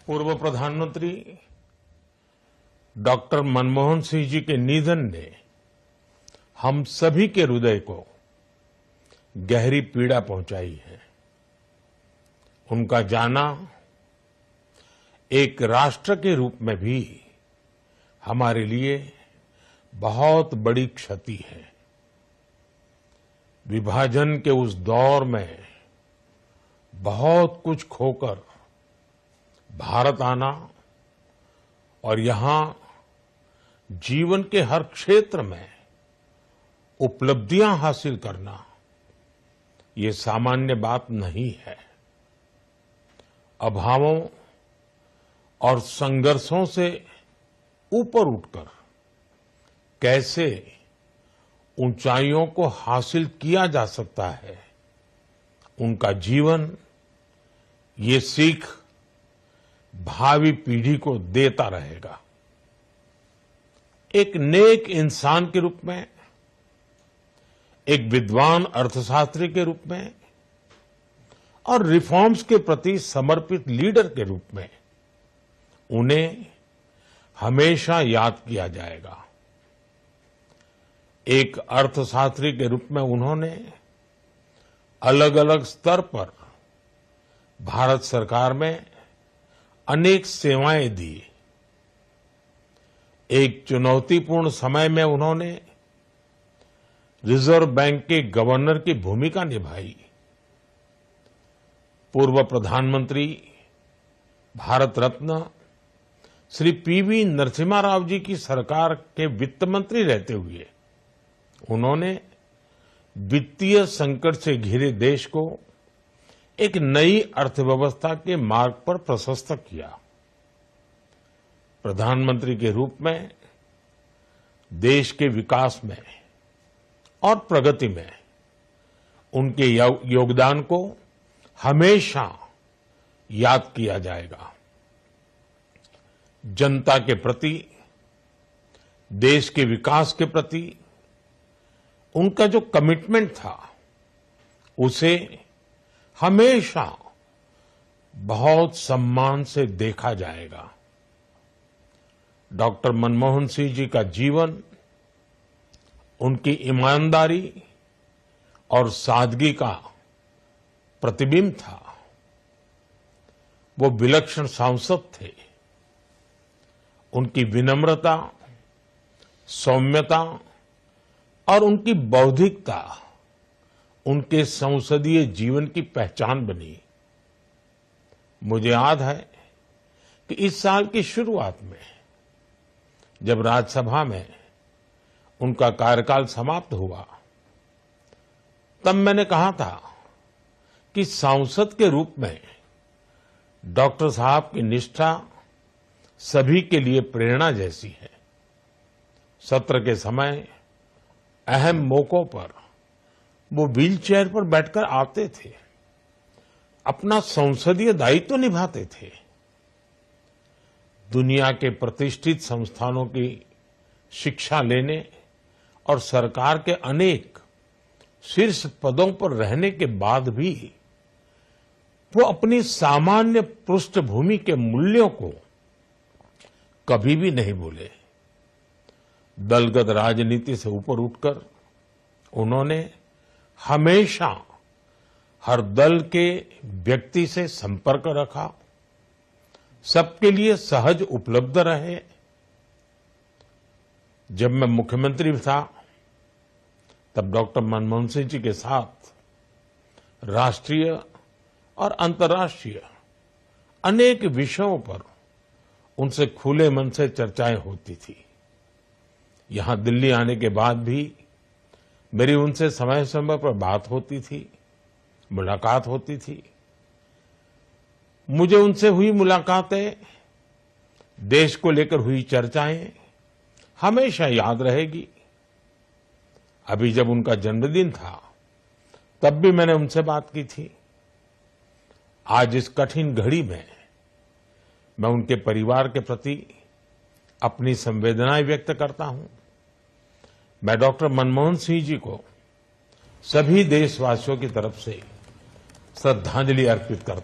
पूर्व प्रधानमंत्री डॉक्टर मनमोहन सिंह जी के निधन ने हम सभी के हृदय को गहरी पीड़ा पहुंचाई है। उनका जाना एक राष्ट्र के रूप में भी हमारे लिए बहुत बड़ी क्षति है। विभाजन के उस दौर में बहुत कुछ खोकर भारत आना और यहां जीवन के हर क्षेत्र में उपलब्धियां हासिल करना ये सामान्य बात नहीं है। अभावों और संघर्षों से ऊपर उठकर कैसे ऊंचाइयों को हासिल किया जा सकता है, उनका जीवन ये सीख भावी पीढ़ी को देता रहेगा। एक नेक इंसान के रूप में, एक विद्वान अर्थशास्त्री के रूप में और रिफॉर्म्स के प्रति समर्पित लीडर के रूप में उन्हें हमेशा याद किया जाएगा। एक अर्थशास्त्री के रूप में उन्होंने अलग अलग स्तर पर भारत सरकार में अनेक सेवाएं दी। एक चुनौतीपूर्ण समय में उन्होंने रिजर्व बैंक के गवर्नर की भूमिका निभाई। पूर्व प्रधानमंत्री भारत रत्न श्री पीवी नरसिम्हा राव जी की सरकार के वित्त मंत्री रहते हुए उन्होंने वित्तीय संकट से घिरे देश को एक नई अर्थव्यवस्था के मार्ग पर प्रशस्त किया। प्रधानमंत्री के रूप में देश के विकास में और प्रगति में उनके योगदान को हमेशा याद किया जाएगा। जनता के प्रति, देश के विकास के प्रति उनका जो कमिटमेंट था उसे हमेशा बहुत सम्मान से देखा जाएगा। डॉक्टर मनमोहन सिंह जी का जीवन उनकी ईमानदारी और सादगी का प्रतिबिंब था। वो विलक्षण सांसद थे। उनकी विनम्रता, सौम्यता और उनकी बौद्धिकता उनके संसदीय जीवन की पहचान बनी। मुझे याद है कि इस साल की शुरुआत में जब राज्यसभा में उनका कार्यकाल समाप्त हुआ, तब मैंने कहा था कि सांसद के रूप में डॉक्टर साहब की निष्ठा सभी के लिए प्रेरणा जैसी है। सत्र के समय अहम मौकों पर वो व्हीलचेयर पर बैठकर आते थे, अपना संसदीय दायित्व निभाते थे। दुनिया के प्रतिष्ठित संस्थानों की शिक्षा लेने और सरकार के अनेक शीर्ष पदों पर रहने के बाद भी वो अपनी सामान्य पृष्ठभूमि के मूल्यों को कभी भी नहीं भूले। दलगत राजनीति से ऊपर उठकर उन्होंने हमेशा हर दल के व्यक्ति से संपर्क रखा, सबके लिए सहज उपलब्ध रहे। जब मैं मुख्यमंत्री था तब डॉक्टर मनमोहन सिंह जी के साथ राष्ट्रीय और अंतर्राष्ट्रीय अनेक विषयों पर उनसे खुले मन से चर्चाएं होती थी। यहां दिल्ली आने के बाद भी मेरी उनसे समय समय पर बात होती थी, मुलाकात होती थी। मुझे उनसे हुई मुलाकातें, देश को लेकर हुई चर्चाएं हमेशा याद रहेगी। अभी जब उनका जन्मदिन था तब भी मैंने उनसे बात की थी। आज इस कठिन घड़ी में मैं उनके परिवार के प्रति अपनी संवेदनाएं व्यक्त करता हूं। मैं डॉक्टर मनमोहन सिंह जी को सभी देशवासियों की तरफ से श्रद्धांजलि अर्पित करता हूं।